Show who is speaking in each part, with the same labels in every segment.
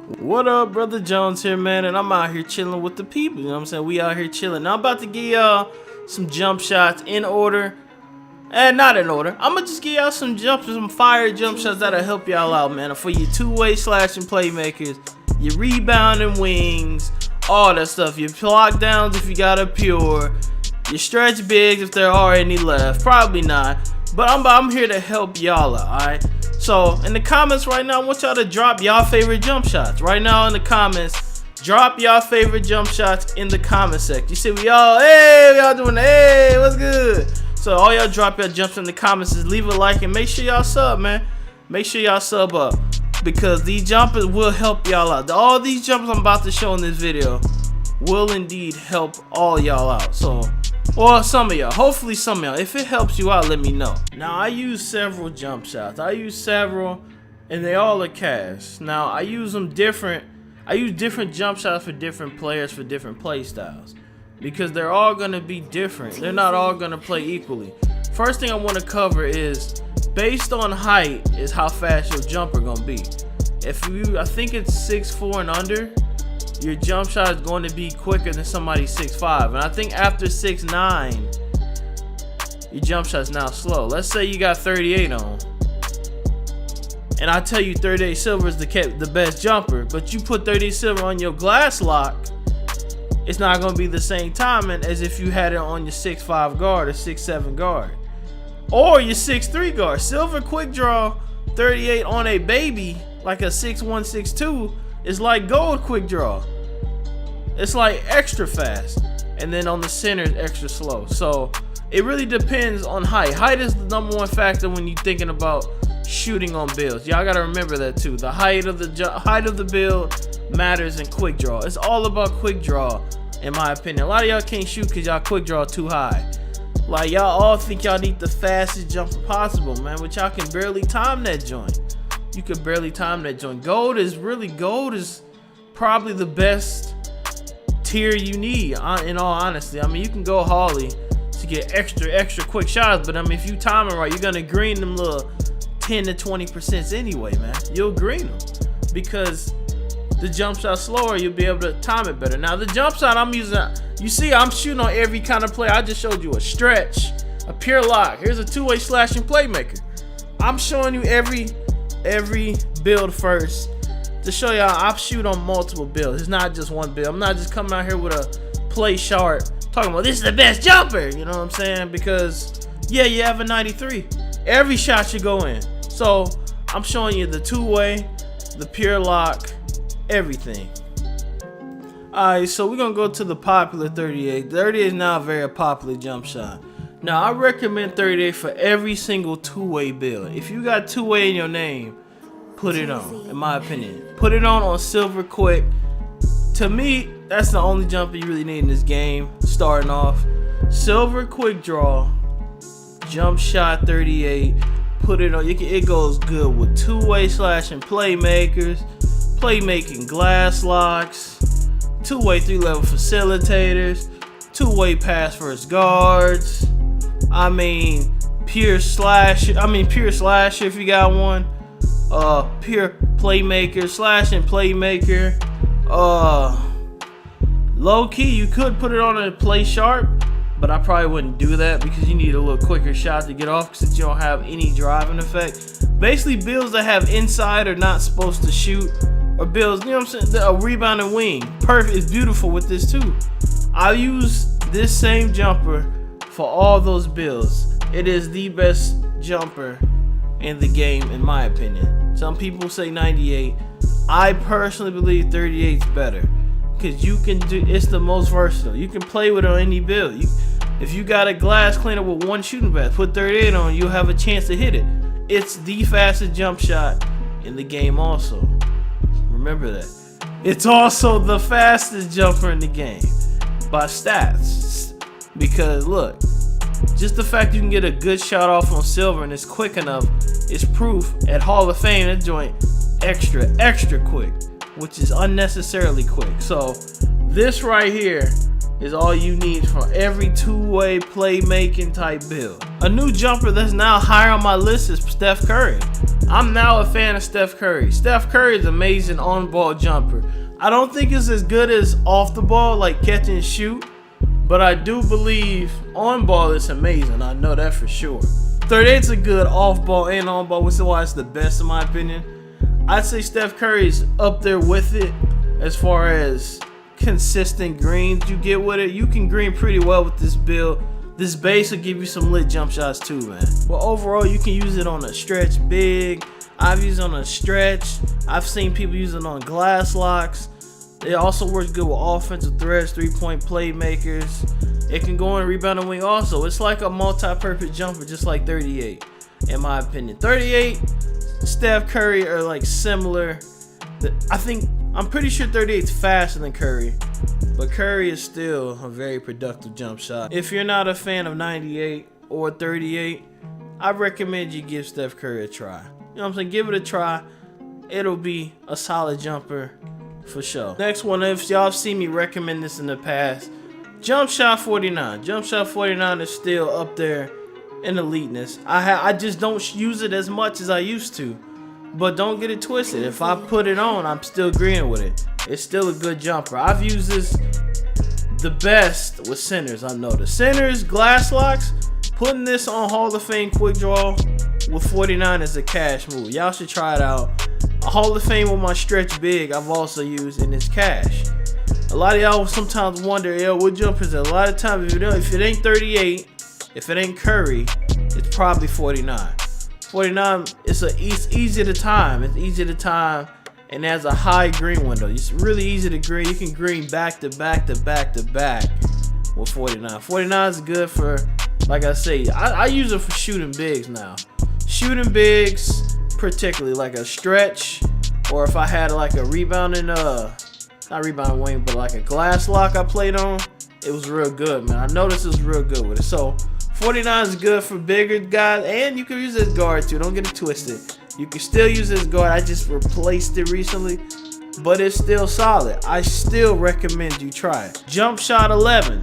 Speaker 1: What up, brother Jones here, man, and I'm out here chilling with the people, you know what I'm saying? We out here chilling. Now I'm about to give y'all some jump shots in order, and not in order. I'm gonna just give y'all some fire jump shots that'll help y'all out, man, for your two-way slashing playmakers, your rebounding wings, all that stuff, your lockdowns if you got a pure, your stretch bigs if there are any left, probably not, but I'm here to help y'all out, alright? So in the comments right now, I want y'all to drop y'all favorite jump shots. Right now in the comments, drop y'all favorite jump shots in the comment section. You see we all, hey, we all doing, hey, what's good? So all y'all drop your jumps in the comments, is leave a like and make sure y'all sub, man. Make sure y'all sub up, because these jumpers will help y'all out. All these jumps I'm about to show in this video will indeed help all y'all out. So, or some of y'all, hopefully some of y'all. If it helps you out, let me know. Now I use several jump shots. I use several, and they all are cash. Now I use them different. I use different jump shots for different players for different play styles, because they're all gonna be different. They're not all gonna play equally. First thing I want to cover is, based on height, is how fast your jumper gonna be. If you, I think it's 6'4" and under, your jump shot is going to be quicker than somebody 6'5", and I think after 6'9", your jump shot's now slow. Let's say you got 38 on, and I tell you 38 silver is the best jumper, but you put 38 silver on your glass lock, it's not going to be the same timing as if you had it on your 6'5" guard or 6'7" guard, or your 6'3" guard. Silver quick draw 38 on a baby like a 6'1", 6'2", is like gold quick draw. It's like extra fast, and then on the center it's extra slow. So it really depends on height. Height is the #1 factor when you're thinking about shooting on builds. Y'all gotta remember that too. The height of the build matters in quick draw. It's all about quick draw, in my opinion. A lot of y'all can't shoot because y'all quick draw too high. Like, y'all all think y'all need the fastest jumper possible, man, but y'all can barely time that joint. You could barely time that joint. Gold is probably the best tier you need, in all honesty. I mean, you can go Holly to get extra quick shots, but I mean, if you time it right, you're gonna green them little 10 to 20% anyway, man. You'll green them because the jump shot slower, you'll be able to time it better. Now the jump shot I'm using, you see I'm shooting on every kind of play. I just showed you a stretch, a pure lock. Here's a two-way slashing playmaker. I'm showing you every build first to show y'all I shoot on multiple builds. It's not just one build. I'm not just coming out here with a play chart talking about this is the best jumper, you know what I'm saying? Because yeah, you have a 93. Every shot should go in. So I'm showing you the two-way, the pure lock, everything. Alright, so we're gonna go to the popular 38. 38 is now a very popular jump shot. Now I recommend 38 for every single two-way build. If you got two-way in your name, put it on, in my opinion. Put it on silver quick. To me, that's the only jumper you really need in this game, starting off. Silver quick draw, jump shot 38. Put it on. It goes good with two-way slashing playmakers, playmaking glass locks, two-way 3-level facilitators, two-way pass first guards. I mean, pure slasher if you got one. Pure playmaker, slashing playmaker. Low key, you could put it on a play sharp, but I probably wouldn't do that because you need a little quicker shot to get off since you don't have any driving effect. Basically, builds that have inside are not supposed to shoot, or builds, you know what I'm saying, a rebounding wing. Perfect, it's beautiful with this too. I use this same jumper for all those builds. It is the best jumper in the game, in my opinion. Some people say 98. I personally believe 38 is better because you can do. It's the most versatile. You can play with it on any build. If you got a glass cleaner with one shooting pass, put 38 on, you'll have a chance to hit it. It's the fastest jump shot in the game. Also, remember that. It's also the fastest jumper in the game by stats. Because look, just the fact you can get a good shot off on silver and it's quick enough is proof at Hall of Fame that joint extra quick, which is unnecessarily quick. So this right here is all you need for every two-way playmaking type build. A new jumper that's now higher on my list is Steph Curry. I'm now a fan of Steph Curry. Steph Curry is amazing on-ball jumper. I don't think it's as good as off the ball, like catch and shoot, but I do believe on-ball is amazing. I know that for sure. 38's a good off-ball and on-ball, which is why it's the best in my opinion. I'd say Steph Curry's up there with it as far as consistent greens you get with it. You can green pretty well with this build. This base will give you some lit jump shots too, man. But overall, you can use it on a stretch big. I've used it on a stretch. I've seen people use it on glass locks. It also works good with offensive threats, three-point playmakers. It can go in rebound and wing also. It's like a multi-purpose jumper, just like 38, in my opinion. 38, Steph Curry are like similar. I'm pretty sure 38's faster than Curry, but Curry is still a very productive jump shot. If you're not a fan of 98 or 38, I recommend you give Steph Curry a try. You know what I'm saying? Give it a try. It'll be a solid jumper for sure. Next one, if y'all have seen me recommend this in the past, Jump Shot 49. Jump Shot 49 is still up there in eliteness. I just don't use it as much as I used to. But don't get it twisted. If I put it on, I'm still agreeing with it. It's still a good jumper. I've used this the best with centers. I know the centers, glass locks. Putting this on Hall of Fame quick draw with 49 is a cash move. Y'all should try it out. A Hall of Fame with my stretch big I've also used, and it's cash. A lot of y'all sometimes wonder, yo, what jumpers? A lot of times, if it ain't 38, if it ain't Curry, it's probably 49. 49, it's easy to time. It's easy to time, and it has a high green window. It's really easy to green. You can green back to back to back to back with 49. 49 is good for, like I say, I use it for shooting bigs now. Shooting bigs, particularly like a stretch, or if I had like a rebounding, not rebounding wing, but like a glass lock I played on, it was real good, man. I noticed it was real good with it. So 49 is good for bigger guys, and you can use this guard too. Don't get it twisted. You can still use this guard. I just replaced it recently, but it's still solid. I still recommend you try it. Jump Shot 11.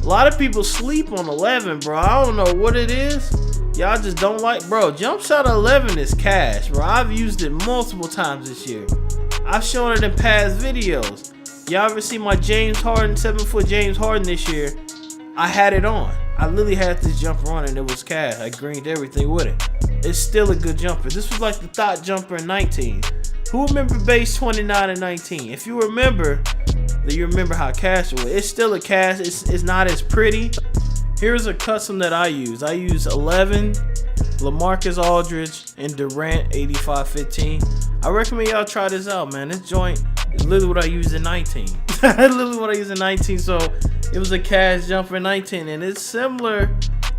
Speaker 1: A lot of people sleep on 11, bro. I don't know what it is. Y'all just don't like, bro. Jump Shot 11 is cash, bro. I've used it multiple times this year. I've shown it in past videos. Y'all ever see my James Harden, 7-foot James Harden this year? I had it on. I literally had this jumper on and it was cash. I greened everything with it. It's still a good jumper. This was like the thought jumper in 19. Who remember base 29 and 19? If you remember, then you remember how cash it was. It's still a cash. It's not as pretty. Here's a custom that I use. I use 11, LaMarcus Aldridge, and Durant 85-15. I recommend y'all try this out, man. This joint is literally what I used in 19. Literally what I used in 19. So it was a cash jumper in 19, and it's similar.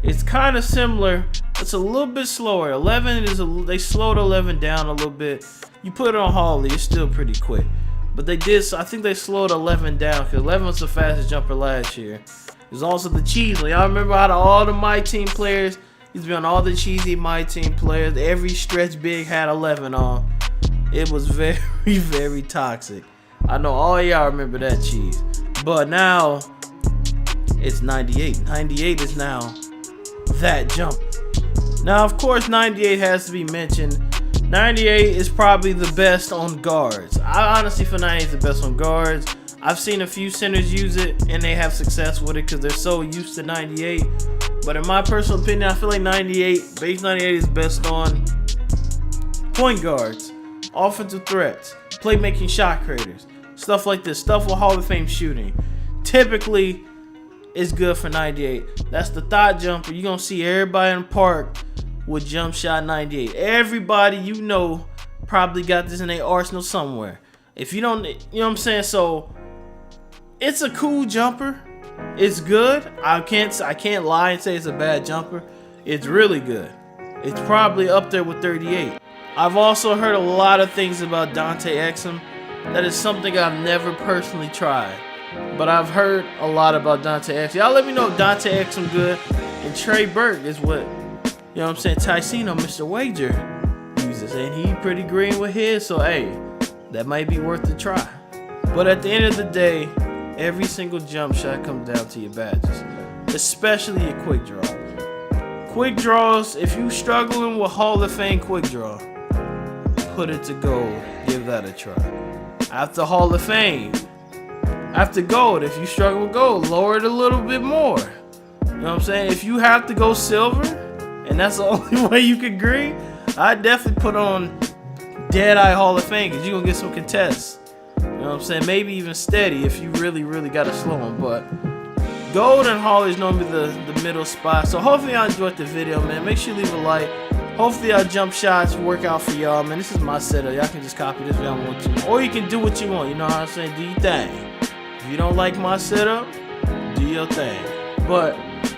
Speaker 1: It's kind of similar. It's a little bit slower. 11 is they slowed 11 down a little bit. You put it on Hawley, it's still pretty quick. But they did. I think they slowed 11 down because 11 was the fastest jumper last year. There's also the cheese. Y'all remember how all the My Team players used to be on all the cheesy My Team players. Every stretch big had 11 on. It was very, very toxic. I know all y'all remember that cheese. But now it's 98. 98 is now that jump. Now, of course, 98 has to be mentioned. 98 is probably the best on guards. I honestly feel 98 is the best on guards. I've seen a few centers use it and they have success with it because they're so used to 98. But in my personal opinion, I feel like 98, base 98 is best on point guards, offensive threats, playmaking shot creators, stuff like this, stuff with Hall of Fame shooting. Typically, it's good for 98. That's the thought jumper. You're going to see everybody in the park with Jump Shot 98. Everybody you know probably got this in their arsenal somewhere. If you don't, you know what I'm saying? So it's a cool jumper. It's good. I can't lie and say it's a bad jumper. It's really good. It's probably up there with 38. I've also heard a lot of things about Dante Exum. That is something I've never personally tried. But I've heard a lot about Dante Exum. Y'all let me know if Dante Exum good. And Trey Burke is what, you know what I'm saying, Ticino, Mr. Wager uses. And he pretty green with his. So, hey, that might be worth a try. But at the end of the day, every single jump shot comes down to your badges, especially your quick draw. Quick draws, if you struggling with Hall of Fame quick draw, put it to gold. Give that a try. After Hall of Fame, after gold, if you struggle with gold, lower it a little bit more. You know what I'm saying? If you have to go silver, and that's the only way you can green, I definitely put on Dead-Eye Hall of Fame, because you're going to get some contests. You know what I'm saying? Maybe even steady if you really, really got to slow them. But gold and Hall is normally the middle spot. So hopefully y'all enjoyed the video, man. Make sure you leave a like. Hopefully y'all jump shots work out for y'all, man. This is my setup. Y'all can just copy this if y'all want to. Or you can do what you want. You know what I'm saying? Do your thing. If you don't like my setup, do your thing. But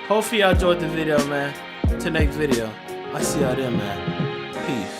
Speaker 1: hopefully y'all enjoyed the video, man. Till next video. I see y'all there, man. Peace.